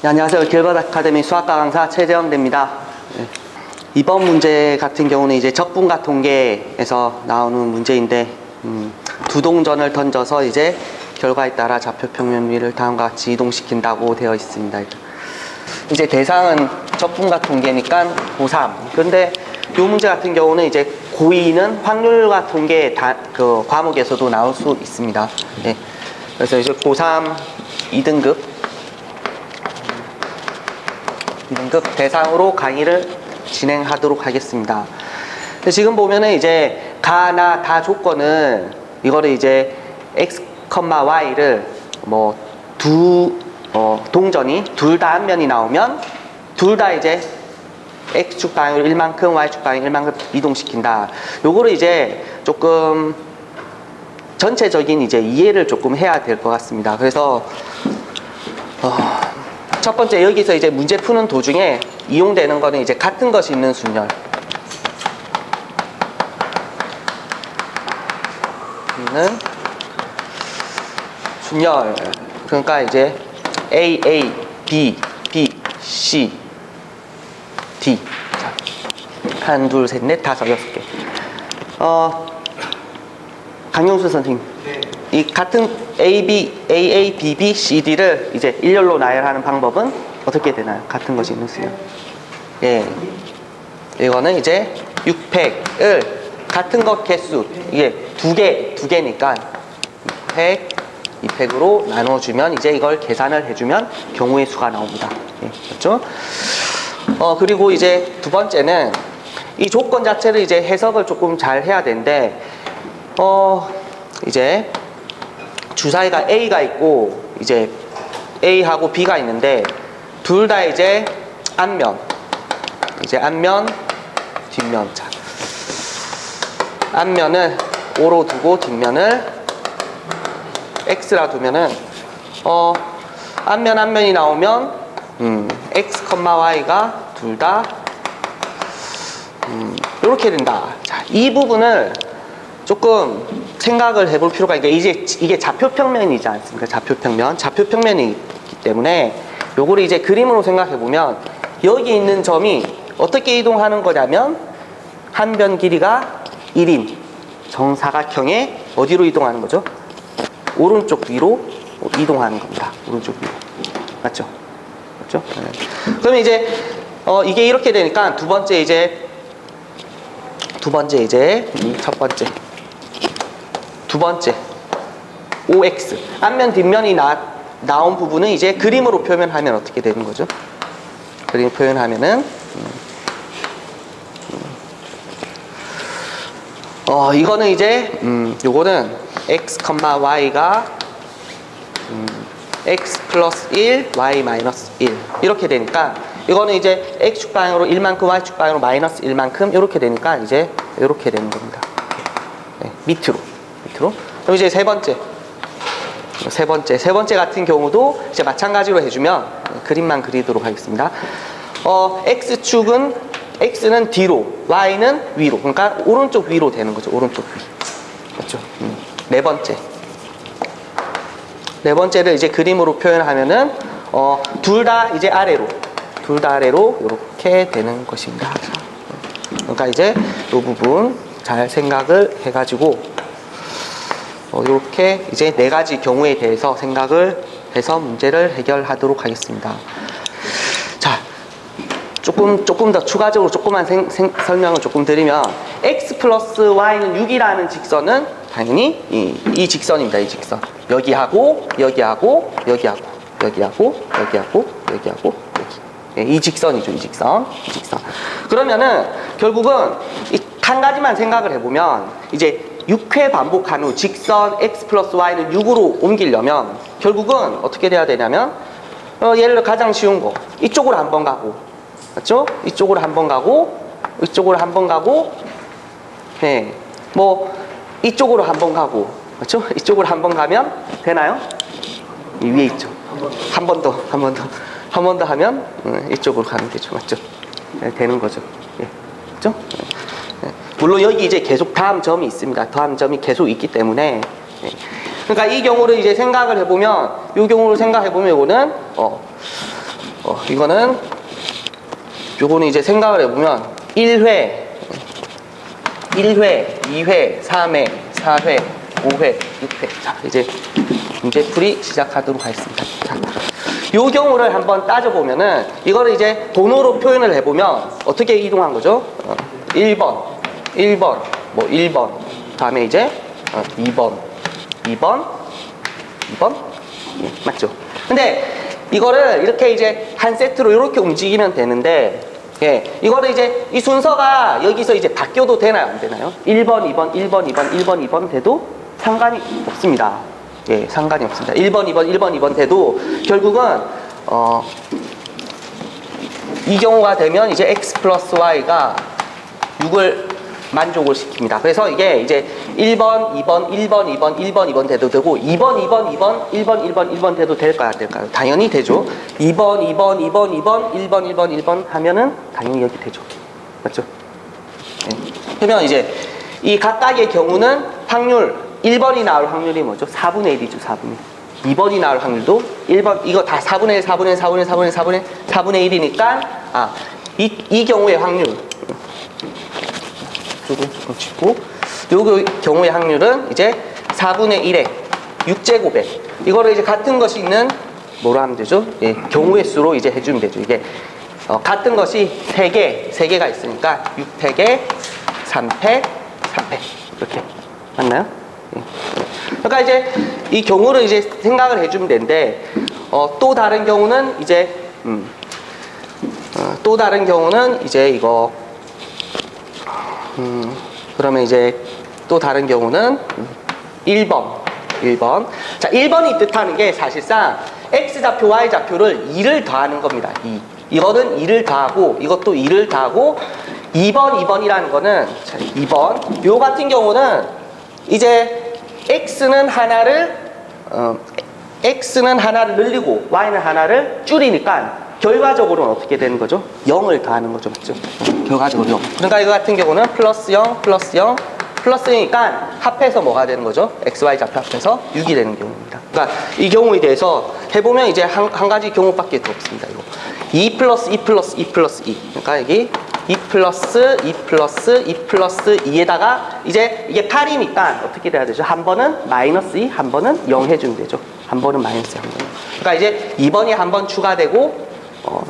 네, 안녕하세요. 길벗 아카데미 수학과 강사 최재형대입니다. 네. 이번 문제 같은 경우는 이제 적분과 통계에서 나오는 문제인데, 두 동전을 던져서 이제 결과에 따라 좌표 평면 위를 다음과 같이 이동시킨다고 되어 있습니다. 이제 대상은 적분과 통계니까 고3. 근데 이 문제 같은 경우는 이제 고2는 확률과 통계 그 과목에서도 나올 수 있습니다. 네. 그래서 이제 고3 2등급 대상으로 강의를 진행하도록 하겠습니다. 지금 보면은 이제 가나 다 조건은 이거를 이제 x, y를 뭐 동전이 둘 다 한 면이 나오면 둘 다 이제 x축 방향으로 1만큼, y축 방향 1만큼 이동시킨다. 요거를 이제 조금 전체적인 이제 이해를 조금 해야 될 것 같습니다. 그래서 첫 번째 여기서 이제 문제 푸는 도중에 이용되는 거는 이제 같은 것이 있는 순열. 순열. 그러니까 이제 A, B, C, D. 자, 1, 2, 3, 4, 5, 6개. 강용수 선생님. 네. 이 같은 A, B, C, D를 이제 일렬로 나열하는 방법은 어떻게 되나요? 같은 것이 있는 수요. 예. 이거는 이제 6팩을 같은 것 개수, 이게 두 개니까 2팩으로 나눠주면 이제 이걸 계산을 해주면 경우의 수가 나옵니다. 예, 그렇죠? 그리고 이제 두 번째는 이 조건 자체를 이제 해석을 조금 잘 해야 되는데, 이제 주사위가 A가 있고 이제 A하고 B가 있는데 둘 다 이제 앞면, 뒷면. 자, 앞면을 O로 두고 뒷면을 X라 두면은 앞면이 나오면 X, Y가 둘 다 이렇게 된다. 자, 이 부분을 조금 생각을 해볼 필요가 있는데, 이게 좌표평면이지 않습니까? 좌표평면이기 때문에 요거를 이제 그림으로 생각해 보면 여기 있는 점이 어떻게 이동하는 거냐면 한 변 길이가 1인 정사각형에 어디로 이동하는 거죠? 오른쪽 위로 이동하는 겁니다. 오른쪽 위로. 맞죠? 네. 그러면 이제 이게 이렇게 되니까 두 번째 이제 두 번째 OX 앞면 뒷면이 나온 부분은 이제 그림으로 표현하면 어떻게 되는 거죠? 그림 표현하면은 이거는 이제 요거는 x, y가 x 플러스 1, y 마이너스 1 이렇게 되니까 이거는 이제 x축 방향으로 1만큼, y축 방향으로 마이너스 1만큼 이렇게 되니까 이제 이렇게 되는 겁니다. 네, 밑으로. 그럼 이제 세 번째 같은 경우도 이제 마찬가지로 해주면 그림만 그리도록 하겠습니다. x는 뒤로, y는 위로. 그러니까 오른쪽 위로 되는 거죠. 오른쪽 위. 맞죠? 네 번째를 이제 그림으로 표현하면은 둘 다 이제 아래로 이렇게 되는 것입니다. 그러니까 이제 이 부분 잘 생각을 해가지고 이렇게 이제 네 가지 경우에 대해서 생각을 해서 문제를 해결하도록 하겠습니다. 자, 조금 더 추가적으로 조금만 설명을 조금 드리면 x 플러스 y는 6이라는 직선은 당연히 이 직선입니다. 이 직선. 여기하고 이 직선이죠. 이 직선. 그러면은 결국은 한 가지만 생각을 해보면 이제 6회 반복한 후 직선 x 플러스 y는 6으로 옮기려면 결국은 어떻게 돼야 되냐면 예를 들어 가장 쉬운 거 이쪽으로 한번 가고, 맞죠? 이쪽으로 한번 가고 네, 뭐 이쪽으로 한번 가고, 맞죠? 이쪽으로 한번 가면 되나요? 이 위에 있죠. 한 번 더 하면 이쪽으로 가면 되죠. 맞죠? 네, 되는 거죠. 예, 맞죠? 네. 물론 여기 이제 계속 다음 점이 있습니다. 다음 점이 계속 있기 때문에. 네. 그러니까 이 경우를 이제 생각을 해보면, 이 경우를 생각해보면 이거는 이거는 요거는 이제 생각을 해보면 1회, 2회, 3회, 4회, 5회, 6회. 자, 이제 문제풀이 시작하도록 하겠습니다. 자, 요 경우를 한번 따져보면은 이거를 이제 번호로 표현을 해보면 어떻게 이동한 거죠? 1번, 1번, 뭐 1번, 다음에 이제 2번, 2번, 2번, 예, 맞죠? 근데 이거를 이렇게 이제 한 세트로 이렇게 움직이면 되는데, 예, 이거를 이제 이 순서가 여기서 이제 바뀌어도 되나요? 안 되나요? 1번, 2번, 1번, 2번, 1번, 2번 돼도 상관이 없습니다. 예, 상관이 없습니다. 1번, 2번, 1번, 2번 돼도 결국은 이 경우가 되면 이제 x 플러스 y가 6을 만족을 시킵니다. 그래서 이게 이제 1번, 2번, 1번, 2번, 1번, 2번 돼도 되고 2번, 2번, 2번, 1번, 1번, 1번 돼도 될까요? 안 될까요? 당연히 되죠. 2번, 2번, 2번, 2번, 1번, 1번, 1번 하면은 당연히 여기 되죠. 맞죠? 네. 그러면 이제 이 각각의 경우는 확률 1번이 나올 확률이 뭐죠? 4분의 1이죠. 4분의 1. 2번이 나올 확률도 1번, 이거 다 4분의 1, 4분의 1, 4분의 1, 4분의 1, 4분의 1, 4분의 1이니까 이 경우의 확률 요거 좀 짚고 요 경우의 확률은 이제 4분의 1에 6제곱에 이거를 이제 같은 것이 있는 뭐로 하면 되죠? 예, 경우의 수로 이제 해주면 되죠. 이게 같은 것이 3개가 있으니까 6팩에 3팩, 3팩 이렇게 맞나요? 예. 그러니까 이제 이 경우를 이제 생각을 해주면 되는데 또 다른 경우는 이제 또 다른 경우는 이제 이거 그러면 이제 또 다른 경우는 1번. 자, 1번이 뜻하는 게 사실상 X좌표, Y좌표를 2를 더하는 겁니다. 2. 이거는 2를 더하고, 이것도 2를 더하고, 2번, 2번이라는 거는, 자, 2번. 요 같은 경우는 이제 X는 하나를 늘리고, Y는 하나를 줄이니까, 결과적으로는 어떻게 되는 거죠? 0을 더하는 거죠. 맞죠? 결과적으로 0. 그러니까 이거 같은 경우는 플러스 0, 플러스 0, 플러스 0이니까 합해서 뭐가 되는 거죠? XY 좌표 합해서 6이 되는 경우입니다. 그러니까 이 경우에 대해서 해보면 이제 한 가지 경우밖에 더 없습니다. 이거 2 플러스 2 플러스 2 플러스 2. 그러니까 여기 2 플러스 2 플러스 2 플러스 2에다가 이제 이게 8이니까 어떻게 돼야 되죠? 한 번은 마이너스 2, 한 번은 0 해주면 되죠. 한 번은 마이너스 2, 한 번은. 그러니까 이제 2번이 한 번 추가되고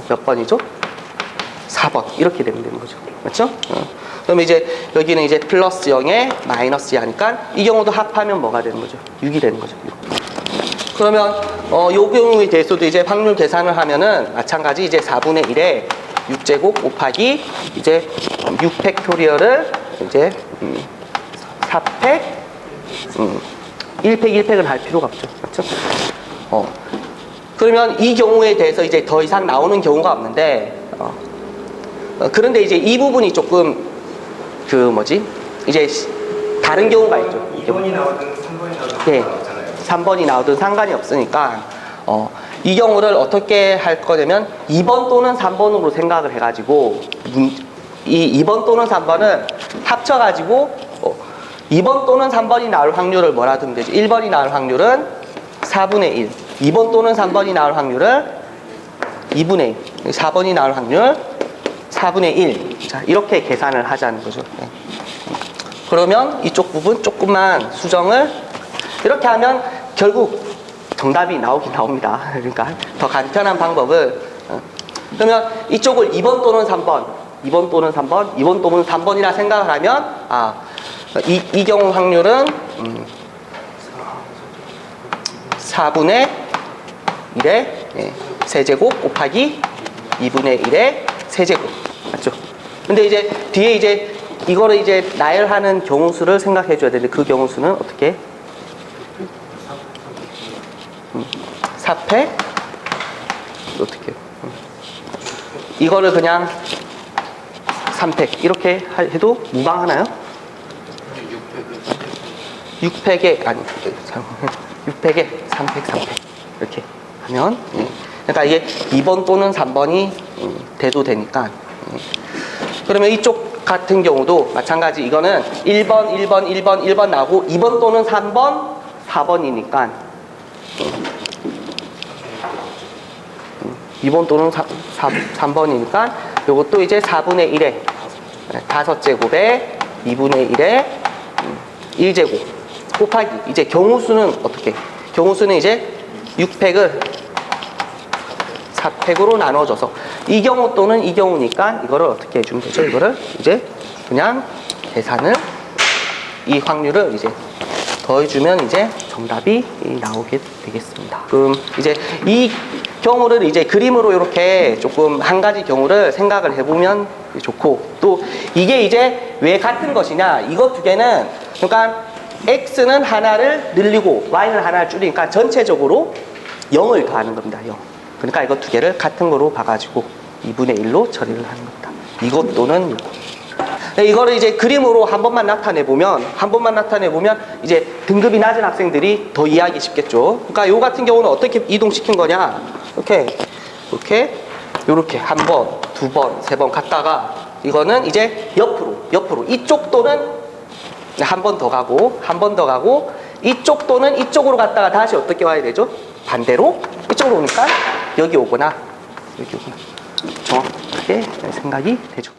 몇 번이죠? 4번 이렇게 되면 되는 거죠. 맞죠? 그러면 이제 여기는 이제 플러스 0에 마이너스 2 하니까 이 경우도 합하면 뭐가 되는 거죠? 6이 되는 거죠. 6. 그러면 요 경우에 대해서도 이제 확률 계산을 하면은 마찬가지 이제 4분의 1에 6제곱 곱하기 이제 6팩토리얼을 이제 4팩 1팩 1팩은 할 필요가 없죠. 맞죠? 그러면 이 경우에 대해서 이제 더 이상 나오는 경우가 없는데 그런데 이제 이 부분이 조금 이제 다른 경우가 있죠. 2번이 나오든 3번이 나오든 네, 상관없잖아요. 3번이 나오든 상관이 없으니까 이 경우를 어떻게 할 거냐면 2번 또는 3번으로 생각을 해가지고 이 2번 또는 3번은 합쳐가지고 2번 또는 3번이 나올 확률을 뭐라 두면 되죠? 1번이 나올 확률은 4분의 1. 2번 또는 3번이 나올 확률은 2분의 1. 4번이 나올 확률 4분의 1. 자, 이렇게 계산을 하자는 거죠. 네. 그러면 이쪽 부분 조금만 수정을 이렇게 하면 결국 정답이 나오긴 나옵니다. 그러니까 더 간편한 방법은 그러면 이쪽을 2번 또는 3번, 2번 또는 3번, 2번 또는 3번이라 생각을 하면 이 경우 확률은 4분의 1의 세제곱 곱하기 2분의 1의 세제곱. 맞죠? 근데 이제 뒤에 이제 이거를 이제 나열하는 경우수를 생각해 줘야 되는데 그 경우수는 어떻게? 4팩? 어떻게? 이거를 그냥 3팩 이렇게 해도 무방하나요? 6팩에 아니 6팩에 3팩 3팩 이렇게 하면 그러니까 이게 2번 또는 3번이 돼도 되니까 그러면 이쪽 같은 경우도 마찬가지 이거는 1번 나오고 2번 또는 3번 4번이니까 2번 또는 3번이니까 요것도 이제 4분의 1에 5제곱에 2분의 1에 1제곱 곱하기 이제 경우수는 어떻게? 경우수는 이제 6팩을 4팩으로 나눠줘서 이 경우 또는 이 경우니까 이거를 어떻게 해주면 되죠? 이거를 이제 그냥 계산을 이 확률을 이제 더해주면 이제 정답이 나오게 되겠습니다. 그럼 이제 이 경우를 이제 그림으로 이렇게 조금 한 가지 경우를 생각을 해보면 좋고 또 이게 이제 왜 같은 것이냐 이것 두 개는 그러니까 x는 하나를 늘리고 y는 하나를 줄이니까 전체적으로 0을 더하는 겁니다. 0. 그러니까 이거 두 개를 같은 거로 봐가지고 2분의 1로 처리를 하는 겁니다. 이것 또는 이거. 이거를 이제 그림으로 한 번만 나타내 보면 이제 등급이 낮은 학생들이 더 이해하기 쉽겠죠. 그러니까 요 같은 경우는 어떻게 이동시킨 거냐? 이렇게 한 번, 두 번, 세 번 갔다가 이거는 이제 옆으로 이쪽 또는 한 번 더 가고 이쪽 또는 이쪽으로 갔다가 다시 어떻게 와야 되죠? 반대로 이쪽으로 오니까 여기 오거나 정확하게 생각이 되죠.